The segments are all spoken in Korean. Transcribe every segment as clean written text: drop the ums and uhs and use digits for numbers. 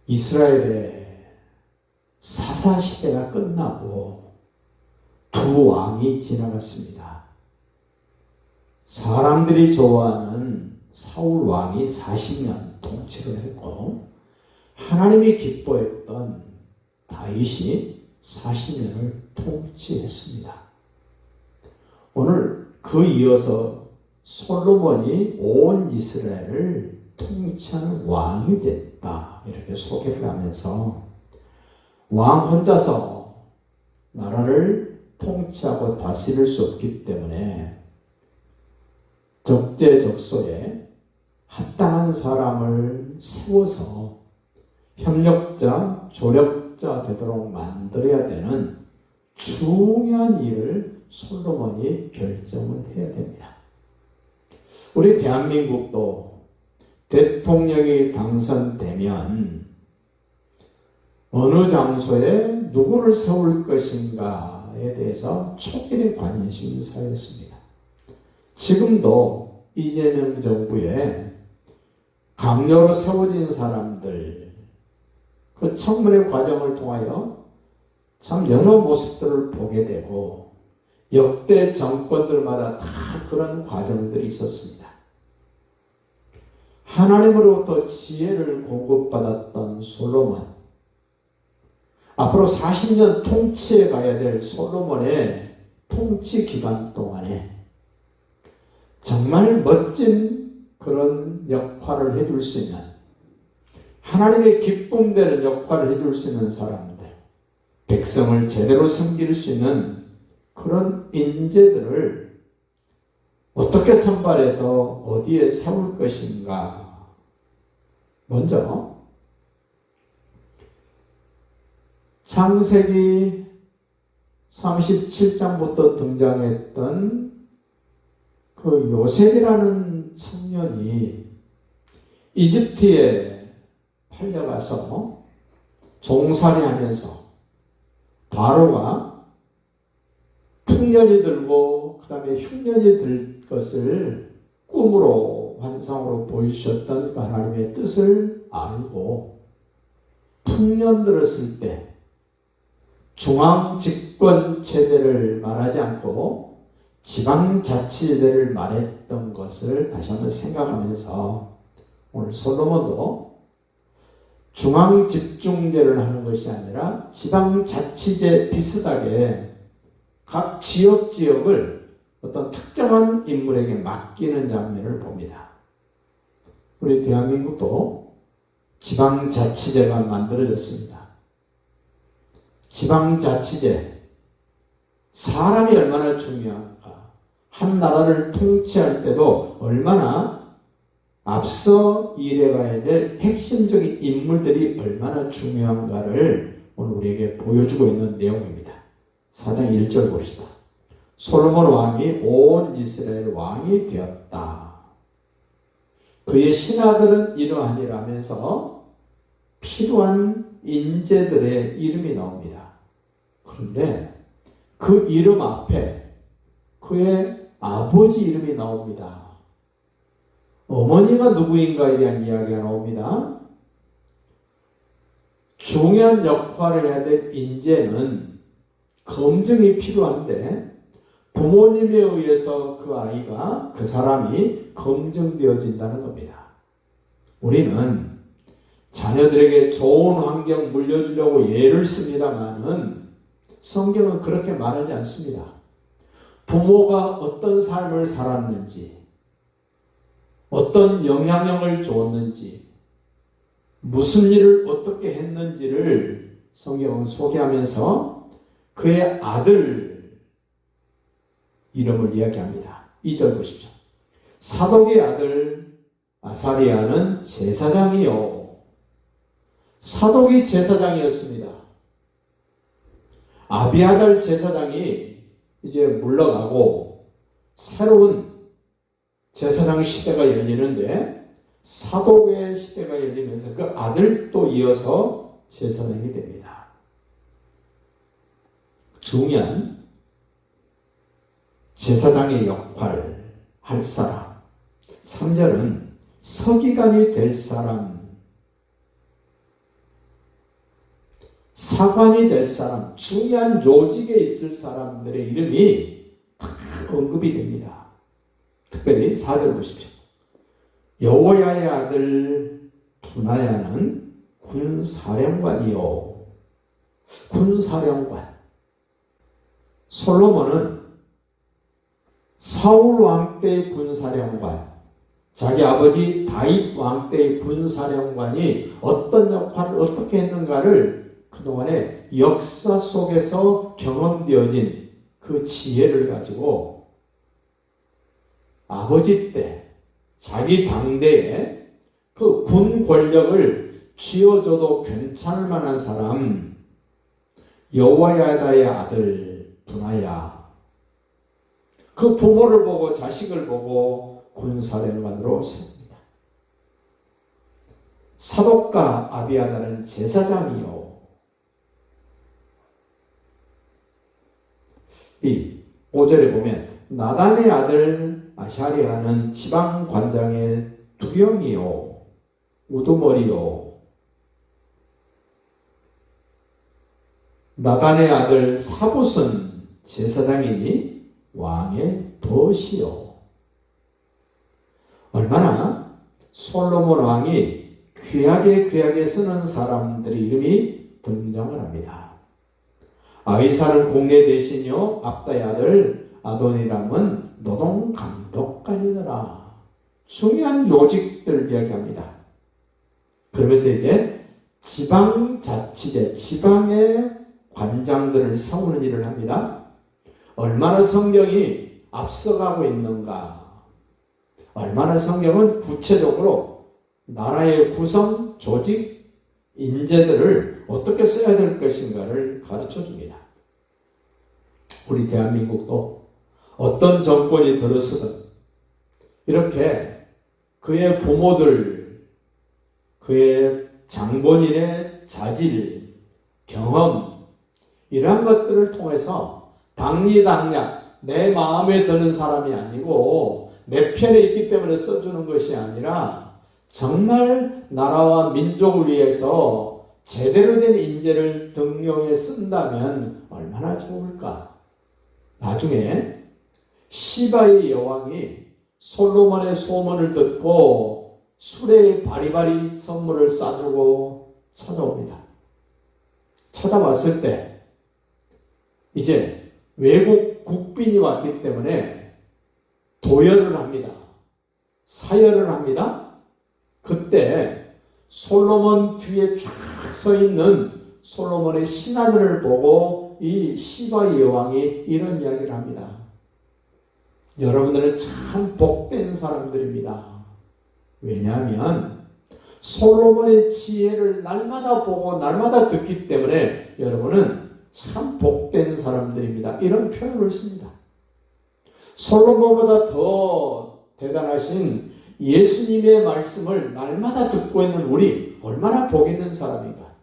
이스라엘의 사사시대가 끝나고 두 왕이 지나갔습니다. 사람들이 좋아하는 사울 왕이 40년 통치를 했고, 하나님이 기뻐했던 다윗이 40년을 통치했습니다. 오늘 그 이어서 솔로몬이 온 이스라엘을 통치하는 왕이 됐다, 이렇게 소개를 하면서 왕 혼자서 나라를 통치하고 다스릴 수 없기 때문에 적재적소에 합당한 사람을 세워서 협력자, 조력자 되도록 만들어야 되는 중요한 일을 솔로몬이 결정을 해야 됩니다. 우리 대한민국도 대통령이 당선되면 어느 장소에 누구를 세울 것인가에 대해서 초기에 관심사였습니다. 지금도 이재명 정부에 강요로 세워진 사람들, 그 청문회 과정을 통하여 참 여러 모습들을 보게 되고, 역대 정권들마다 다 그런 과정들이 있었습니다. 하나님으로부터 지혜를 공급받았던 솔로몬, 앞으로 40년 통치해 가야 될 솔로몬의 통치 기간 동안에 정말 멋진 그런 역할을 해줄 수 있는, 하나님의 기쁨 되는 역할을 해줄 수 있는 사람들, 백성을 제대로 섬길 수 있는 그런 인재들을 어떻게 선발해서 어디에 세울 것인가. 먼저 창세기 37장부터 등장했던 그 요셉이라는 청년이 이집트에 팔려가서 종살이 하면서 바로가 풍년이 들고 그 다음에 흉년이 들 것을 꿈으로 환상으로 보여주셨던 그 하나님의 뜻을 알고 풍년 들었을 때 중앙집권체제를 말하지 않고 지방자치제를 말했던 것을 다시 한번 생각하면서 오늘 솔로몬도 중앙집중제를 하는 것이 아니라 지방자치제 비슷하게 각 지역을 어떤 특정한 인물에게 맡기는 장면을 봅니다. 우리 대한민국도 지방자치제가 만들어졌습니다. 지방자치제, 사람이 얼마나 중요한가, 한 나라를 통치할 때도 얼마나 앞서 일해가야 될 핵심적인 인물들이 얼마나 중요한가를 오늘 우리에게 보여주고 있는 내용입니다. 4장 1절 봅시다. 솔로몬 왕이 온 이스라엘 왕이 되었다. 그의 신하들은 이러하니라면서 필요한 인재들의 이름이 나옵니다. 그런데 그 이름 앞에 그의 아버지 이름이 나옵니다. 어머니가 누구인가에 대한 이야기가 나옵니다. 중요한 역할을 해야 될 인재는 검증이 필요한데 부모님에 의해서 그 아이가, 그 사람이 검증되어진다는 겁니다. 우리는 자녀들에게 좋은 환경 물려주려고 예를 씁니다만은 성경은 그렇게 말하지 않습니다. 부모가 어떤 삶을 살았는지, 어떤 영향력을 줬는지, 무슨 일을 어떻게 했는지를 성경은 소개하면서 그의 아들 이름을 이야기합니다. 2절 보십시오. 사독의 아들 아사리아는 제사장이요. 사독이 제사장이었습니다. 아비아달 제사장이 이제 물러가고 새로운 제사장 시대가 열리는데 사독의 시대가 열리면서 그 아들도 이어서 제사장이 됩니다. 중요한 제사장의 역할 할 사람. 3절은 서기관이 될 사람. 사관이 될 사람, 중요한 요직에 있을 사람들의 이름이 다 언급이 됩니다. 특별히 4절 보십시오. 여호야의 아들 분하야는 군사령관이요. 군사령관. 솔로몬은 사울 왕 때의 군사령관, 자기 아버지 다윗 왕 때의 군사령관이 어떤 역할을 어떻게 했는가를 그동안의 역사 속에서 경험되어진 그 지혜를 가지고 아버지 때 자기 당대에 그 군 권력을 쥐어줘도 괜찮을 만한 사람 여호야다의 아들 분하야, 그 부모를 보고 자식을 보고 군사령관으로 세웁니다. 사독과 아비아다는 제사장이요. 이 5절에 보면 나단의 아들 아샤리아는 지방관장의 두령이요. 우두머리요. 나단의 아들 사붓은 제사장이니 왕의 덫이요. 얼마나 솔로몬 왕이 귀하게 쓰는 사람들의 이름이 등장을 합니다. 아이사는 공례 대신요, 압다의 아들 아도니람은 노동 감독관이더라. 중요한 요직들 이야기합니다. 그러면서 이제 지방자치제, 지방의 관장들을 세우는 일을 합니다. 얼마나 성경이 앞서가고 있는가, 얼마나 성경은 구체적으로 나라의 구성, 조직, 인재들을 어떻게 써야 될 것인가를 가르쳐 줍니다. 우리 대한민국도 어떤 정권이 들어서든 이렇게 그의 부모들, 그의 장본인의 자질, 경험, 이러한 것들을 통해서 당리당략, 내 마음에 드는 사람이 아니고 내 편에 있기 때문에 써주는 것이 아니라 정말 나라와 민족을 위해서 제대로 된 인재를 등용해 쓴다면 얼마나 좋을까. 나중에 시바의 여왕이 솔로몬의 소문을 듣고 수레에 바리바리 선물을 싸주고 찾아옵니다. 찾아왔을 때 이제 외국 국빈이 왔기 때문에 도열을 합니다. 사열을 합니다. 그때 솔로몬 뒤에 쫙 서 있는 솔로몬의 신하들을 보고 이 시바 여왕이 이런 이야기를 합니다. 여러분들은 참 복된 사람들입니다. 왜냐하면 솔로몬의 지혜를 날마다 보고 날마다 듣기 때문에 여러분은 참 복된 사람들입니다. 이런 표현을 씁니다. 솔로몬보다 더 대단하신 예수님의 말씀을 날마다 듣고 있는 우리 얼마나 복 있는 사람인가.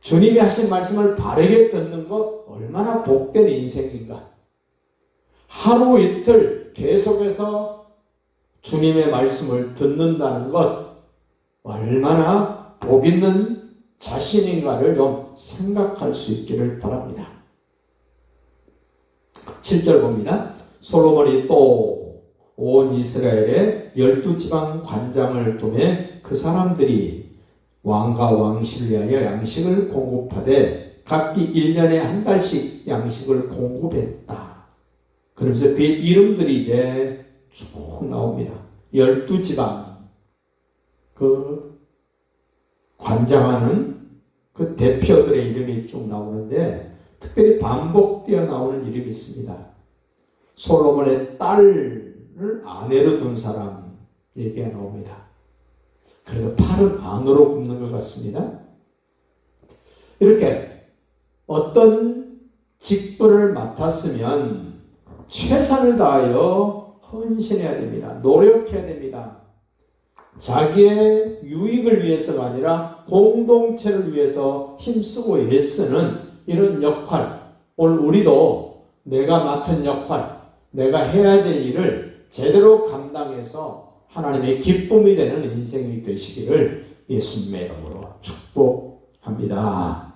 주님이 하신 말씀을 바르게 듣는 것 얼마나 복된 인생인가. 하루 이틀 계속해서 주님의 말씀을 듣는다는 것 얼마나 복 있는 자신인가를 좀 생각할 수 있기를 바랍니다. 7절 봅니다. 솔로몬이 또 온 이스라엘의 12지방 관장을 두매 그 사람들이 왕과 왕실을 위하여 양식을 공급하되 각기 1년에 한 달씩 양식을 공급했다. 그러면서 그의 이름들이 이제 쭉 나옵니다. 12지방 그 관장하는 그 대표들의 이름이 쭉 나오는데 특별히 반복되어 나오는 이름이 있습니다. 솔로몬의 딸을 아내로 둔 사람 얘기가 나옵니다. 그래서 팔은 안으로 굽는 것 같습니다. 이렇게 어떤 직분을 맡았으면 최선을 다하여 헌신해야 됩니다. 노력해야 됩니다. 자기의 유익을 위해서가 아니라 공동체를 위해서 힘쓰고 애쓰는 이런 역할, 오늘 우리도 내가 맡은 역할, 내가 해야 될 일을 제대로 감당해서 하나님의 기쁨이 되는 인생이 되시기를 예수님의 이름으로 축복합니다. 합니다.